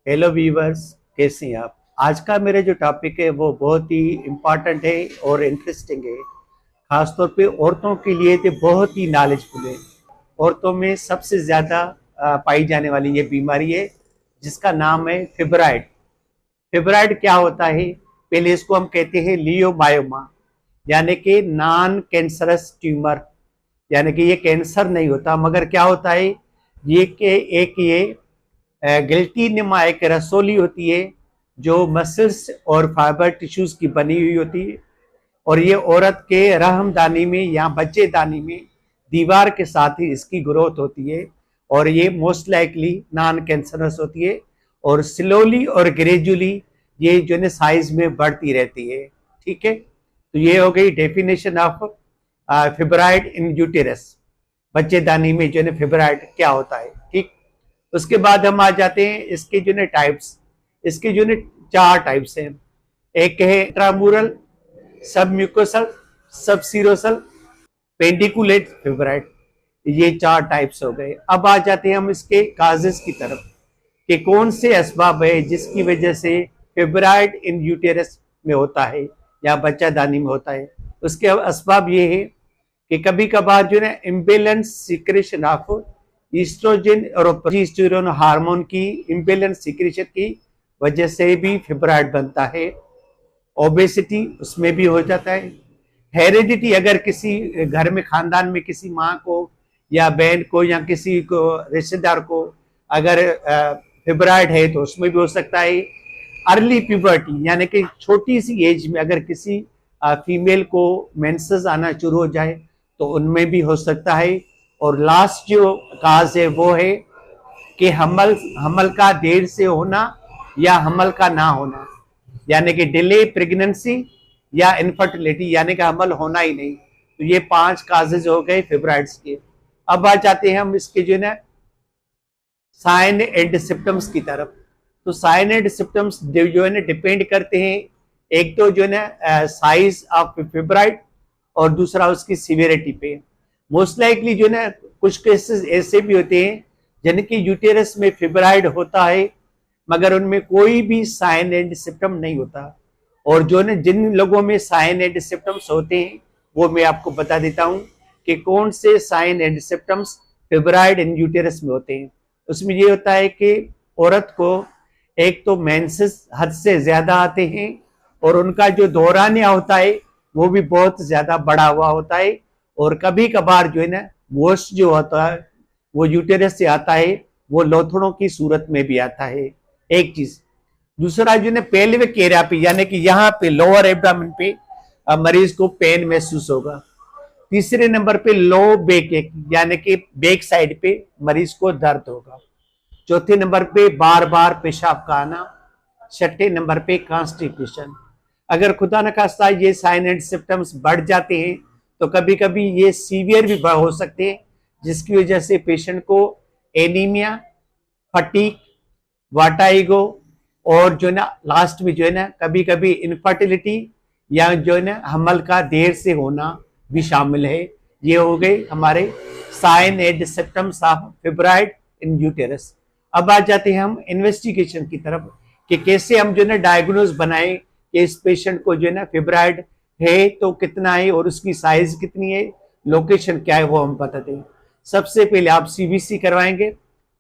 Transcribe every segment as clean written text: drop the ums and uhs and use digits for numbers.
Hello viewers, कैसे हैं आप। आज का मेरा जो टॉपिक है वो बहुत ही इम्पोर्टेंट है और इंटरेस्टिंग है। खासतौर पे औरतों के लिए तो बहुत ही नॉलेजफुल है। औरतों में सबसे ज़्यादा पाई जाने वाली ये बीमारी है जिसका नाम है फिब्राइड। फिब्राइड क्या होता है? पहले इसको हम कहते हैं लियोमायोमा, यानी कि नॉन कैंसरस ट्यूमर। यानी कि ये कैंसर नहीं होता, मगर क्या होता है, ये के एक ये गिल्टी नुमा एक रसोली होती है जो मसल्स और फाइबर टिश्यूज की बनी हुई होती है। और ये औरत के रहमदानी में या बच्चेदानी में दीवार के साथ ही इसकी ग्रोथ होती है। और ये मोस्ट लाइकली नॉन कैंसरस होती है और स्लोली और ग्रेजुअली ये जो है साइज में बढ़ती रहती है। ठीक है, तो ये हो गई definition of fibroid in uterus. बच्चेदानी में जो है फिब्राइड क्या होता है। ठीक, उसके बाद हम आ जाते हैं इसके जो है टाइप्स। इसके जो है 4 टाइप्स हैं। एक है इंट्रामुरल, सब म्यूकोसल, सब सीरोसल, पेंडिकुलेट फिब्राइड। ये 4 टाइप्स हो गए। अब आ जाते हैं हम इसके काजेस की तरफ कि कौन से असबाब है जिसकी वजह से फिब्राइड इन यूटेरस में होता है या बच्चादानी में होता है। उसके असबाब ये है कि कभी कभार जो है इम्बेलेंस सिक्रेशन ऑफ ईस्ट्रोजन और प्रोजेस्टेरोन हार्मोन की इम्बेलेंस सिक्रेशन की वजह से भी फिब्राइड बनता है। ओबेसिटी उसमें भी हो जाता है। हेरिडिटी, अगर किसी घर में खानदान में किसी माँ को या बहन को या किसी को रिश्तेदार को अगर फिब्राइड है तो उसमें भी हो सकता है। अर्ली प्यूबर्टी, यानी कि छोटी सी एज में अगर किसी फीमेल को मेंसेस आना शुरू हो जाए तो उनमें भी हो सकता है। और लास्ट जो काज है वो है कि हमल हमल का देर से होना या हमल का ना होना, यानी कि डिले प्रेगनेंसी या इनफर्टिलिटी, यानी कि हमल होना ही नहीं। तो ये 5 काजेज हो गए फिब्राइड्स के। अब आ जाते हैं हम इसके जो है साइन एंड सिम्टम्स की तरफ। तो साइन एंड सिम्टम्स जो है ना डिपेंड करते हैं, एक तो जो है ना साइज ऑफ फिब्राइड और दूसरा उसकी सिवियरिटी पे। मोस्ट लाइकली जो है ना कुछ केसेस ऐसे भी होते हैं जिनके यूटेरस में फिब्राइड होता है मगर उनमें कोई भी साइन एंड सिम्टम नहीं होता। और जो ने जिन लोगों में साइन एंड सिम्टम्स होते हैं वो मैं आपको बता देता हूं कि कौन से sign and symptoms fibroid in uterus में होते हैं। उसमें ये होता है कि औरत को एक तो मेंसेस हद से ज्यादा आते हैं और उनका जो दौरानिया होता है वो भी बहुत ज्यादा बड़ा हुआ होता है। और कभी कभार जो है ना वोश जो होता है वो यूटेरस से आता है, वो लोथड़ों की सूरत में भी आता है। एक चीज। दूसरा जो है पेल्विक एरिया पे, यानी कि यहाँ पे लोअर एब्डामिन पे मरीज को पेन महसूस होगा। तीसरे नंबर पे लो बैक एक, यानी कि बैक साइड पे मरीज को दर्द होगा। चौथे नंबर पे बार बार पेशाब का आना। छठे नंबर पे कॉन्स्टिपेशन। अगर खुदा न खास्ता ये साइन एंड सिम्टम्स बढ़ जाते हैं तो कभी कभी ये सीवियर भी हो सकते हैं, जिसकी वजह से पेशेंट को एनीमिया, फटीक, वाटाइगो और जो है ना लास्ट में जो है ना कभी कभी इनफर्टिलिटी या जो है ना हमल का देर से होना भी शामिल है। ये हो गए हमारे sign and symptoms of fibroid in uterus. अब आ जाते हैं हम इन्वेस्टिगेशन की तरफ कि कैसे हम जो है ना डायग्नोज बनाएं कि इस पेशेंट को जो है ना फिब्राइड है तो कितना है और उसकी साइज कितनी है, लोकेशन क्या है, वो हम बताते हैं। सबसे पहले आप सीबीसी करवाएंगे।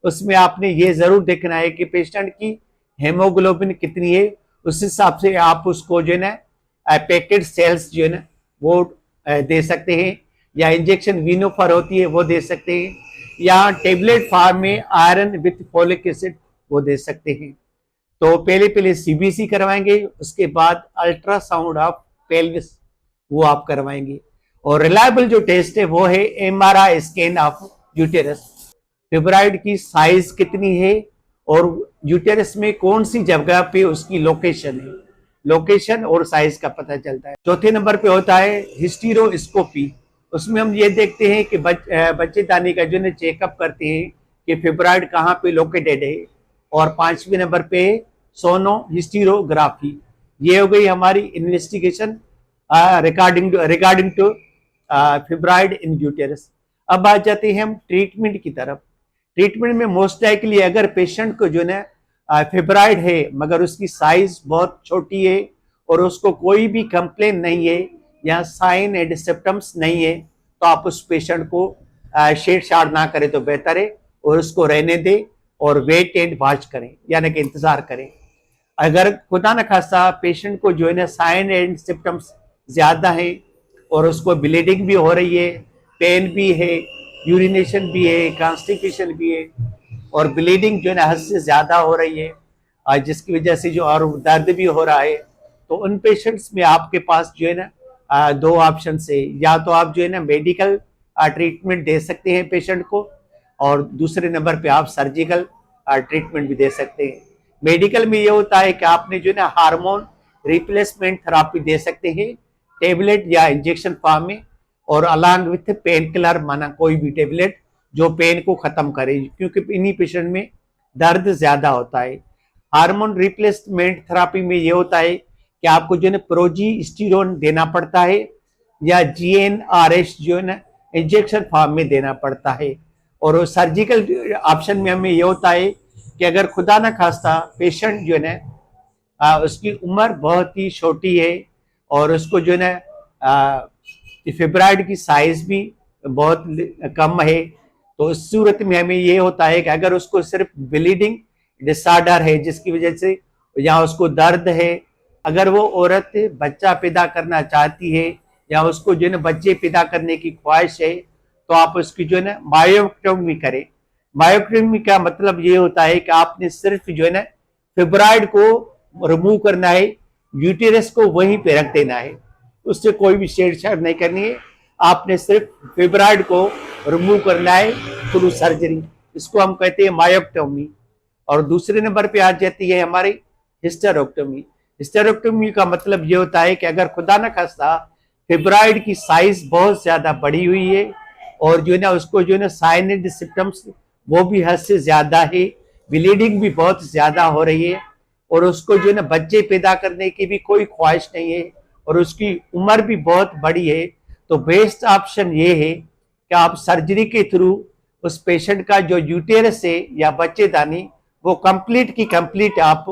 उसमें आपने ये जरूर देखना है कि पेशेंट की हेमोग्लोबिन कितनी है। उस हिसाब से आप उसको जो है ना पैकेट सेल्स जो है ना वो दे सकते हैं, या इंजेक्शन वीनोफर होती है वो दे सकते हैं, या टेबलेट फॉर्म में आयरन विथ फोलिक एसिड वो दे सकते हैं। तो पहले पहले सीबीसी करवाएंगे, उसके बाद अल्ट्रासाउंड ऑफ पेल्विस वो आप करवाएंगे। और रिलायबल जो टेस्ट है वो है एमआरआई स्कैन ऑफ यूटेरस। फिब्राइड की साइज कितनी है और यूटेरस में कौन सी जगह पे उसकी लोकेशन है, लोकेशन और साइज का पता चलता है। चौथे नंबर पे होता है हिस्टीरोस्कोपी। उसमें हम ये देखते हैं कि बच्चेदानी का जो है चेकअप करते हैं कि फिब्राइड कहाँ पे लोकेटेड है। और 5वें नंबर पे सोनो हिस्टीरोग्राफी। ये हो गई हमारी investigation regarding to fibroid in uterus. अब आ जाते हैं हम ट्रीटमेंट की तरफ। ट्रीटमेंट में मोस्ट लाइकली अगर पेशेंट को जो है फिब्राइड है मगर उसकी साइज बहुत छोटी है और उसको कोई भी कंप्लेन नहीं है या साइन एंड सिम्टम्स नहीं है, तो आप उस पेशेंट को छेड़छाड़ ना करें तो बेहतर है और उसको रहने दें और वेट एंड वॉच करें, यानी कि इंतजार करें। अगर खुदा न खास्ता पेशेंट को जो है ना साइन एंड सिम्टम्स ज्यादा है और उसको ब्लीडिंग भी हो रही है, पेन भी है, यूरिनेशन भी है, कॉन्स्टिपेशन भी है और ब्लीडिंग जो है ना हद से ज्यादा हो रही है, जिसकी वजह से जो और दर्द भी हो रहा है, तो उन पेशेंट्स में आपके पास जो है ना दो ऑप्शन है। या तो आप जो है ना मेडिकल ट्रीटमेंट दे सकते हैं पेशेंट को और दूसरे नंबर पे आप सर्जिकल ट्रीटमेंट भी दे सकते हैं। मेडिकल में ये होता है कि आपने जो है ना हार्मोन रिप्लेसमेंट थेरापी दे सकते हैं टेबलेट या इंजेक्शन फॉर्म में और अलॉन्ग विथ पेन किलर, माना कोई भी टेबलेट जो पेन को खत्म करे, क्योंकि इन्हीं पेशेंट में दर्द ज्यादा होता है। हार्मोन रिप्लेसमेंट थेरापी में ये होता है कि आपको जो है ना प्रोजेस्टेरोन देना पड़ता है या GnRH जो है ना इंजेक्शन फॉर्म में देना पड़ता है। और सर्जिकल ऑप्शन में हमें ये होता है कि अगर खुदा न खास्ता पेशेंट जो है ना उसकी उम्र बहुत ही छोटी है और उसको जो है ना फिब्राइड की साइज भी बहुत कम है, तो इस सूरत में हमें ये होता है कि अगर उसको सिर्फ ब्लीडिंग डिसऑर्डर है जिसकी वजह से या उसको दर्द है, अगर वो औरत बच्चा पैदा करना चाहती है या उसको जो है ना बच्चे पैदा करने की ख्वाहिश है, तो आप उसकी जो है ना मायोक्टोमी करें। मायोक्टोमी का मतलब ये होता है कि आपने सिर्फ जो है ना फिब्राइड को रिमूव करना है, यूटेरस को वहीं पे रख देना है, उससे कोई भी छेड़छाड़ नहीं करनी है, आपने सिर्फ फिब्राइड को रिमूव करना है थ्रू सर्जरी, इसको हम कहते हैं मायोक्टोमी। और दूसरे नंबर पे आ जाती है हमारी हिस्टेरेक्टोमी। हिस्टेरेक्टोमी का मतलब ये होता है कि अगर खुदा न खास्ता फिब्राइड की साइज बहुत ज्यादा बड़ी हुई है और जो है ना उसको जो है ना साइन एंड सिम्टम्स वो भी हद से ज्यादा है, ब्लीडिंग भी बहुत ज्यादा हो रही है और उसको जो है ना बच्चे पैदा करने की भी कोई ख्वाहिश नहीं है और उसकी उम्र भी बहुत बड़ी है, तो बेस्ट ऑप्शन ये है कि आप सर्जरी के थ्रू उस पेशेंट का जो यूटेरस है या बच्चेदानी वो कंप्लीट की कंप्लीट आप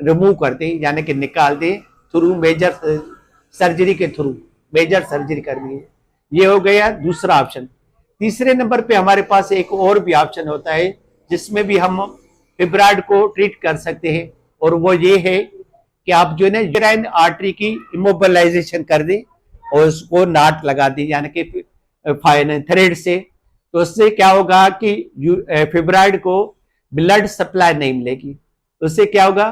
रिमूव कर दें, यानी कि निकाल दें थ्रू मेजर सर्जरी के थ्रू, मेजर सर्जरी करनी है। ये हो गया दूसरा ऑप्शन। तीसरे नंबर पे हमारे पास एक और भी ऑप्शन होता है जिसमें भी हम फिब्राइड को ट्रीट कर सकते हैं और वो ये है कि आप जो है ना यूराइन आर्टरी की इमोबिलाइजेशन कर दें और उसको नाट लगा दें, यानी कि थ्रेड से। तो उससे क्या होगा कि फिब्राइड को ब्लड सप्लाई नहीं मिलेगी, उससे क्या होगा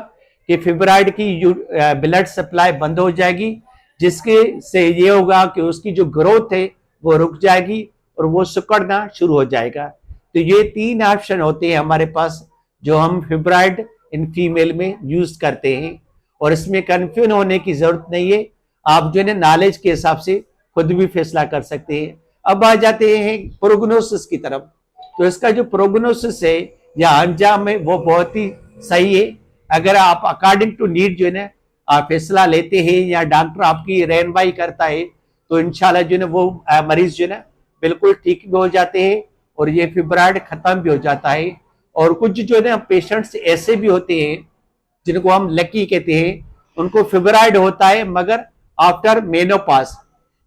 कि फिब्राइड की ब्लड सप्लाई बंद हो जाएगी, जिसके से ये होगा कि उसकी जो ग्रोथ है वो रुक जाएगी और वो सिकुड़ना शुरू हो जाएगा। तो ये तीन ऑप्शन होते हैं हमारे पास जो हम फिब्राइड इन फीमेल में यूज करते हैं और इसमें कंफ्यूज होने की जरूरत नहीं है, आप जो है नॉलेज के हिसाब से खुद भी फैसला कर सकते हैं। अब आ जाते हैं प्रोग्नोसिस की तरफ। तो इसका जो प्रोग्नोसिस है या अंजाम है वो बहुत ही सही है। अगर आप अकॉर्डिंग टू नीड जो है ना आप फैसला लेते हैं या डॉक्टर आपकी रहनुमाई करता है, तो इंशाल्लाह जो है ना वो मरीज जो है ना बिल्कुल ठीक भी हो जाते हैं और ये फिब्राइड खत्म भी हो जाता है। और कुछ जो है ना पेशेंट्स ऐसे भी होते हैं जिनको हम लकी कहते हैं, उनको फिब्राइड होता है मगर आफ्टर मेनोपास,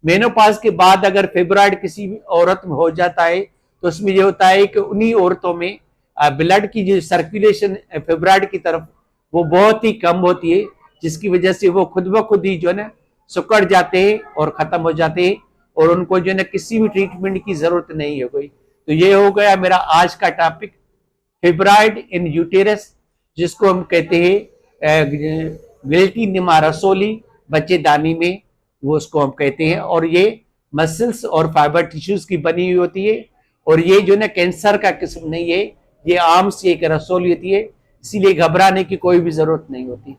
मेनोपास के बाद अगर फिब्राइड किसी भी औरत में हो जाता है तो उसमें ये होता है कि उन्हीं औरतों में ब्लड की जो सर्कुलेशन फिब्राइड की तरफ वो बहुत ही कम होती है, जिसकी वजह से वो खुद ब खुद ही जो है ना सुकड़ जाते हैं और खत्म हो जाते हैं और उनको जो है ना किसी भी ट्रीटमेंट की जरूरत नहीं हो गई। तो ये हो गया मेरा आज का टॉपिक, फिब्राइड इन यूटेरस, जिसको हम कहते हैं गिल्टी निमा रसोली, बच्चेदानी में वो उसको हम कहते हैं। और ये मसल्स और फाइबर टिश्यूज की बनी हुई होती है और ये जो ना कैंसर का किस्म नहीं है, ये आम से एक रसोली होती है, इसीलिए घबराने की कोई भी जरूरत नहीं होती।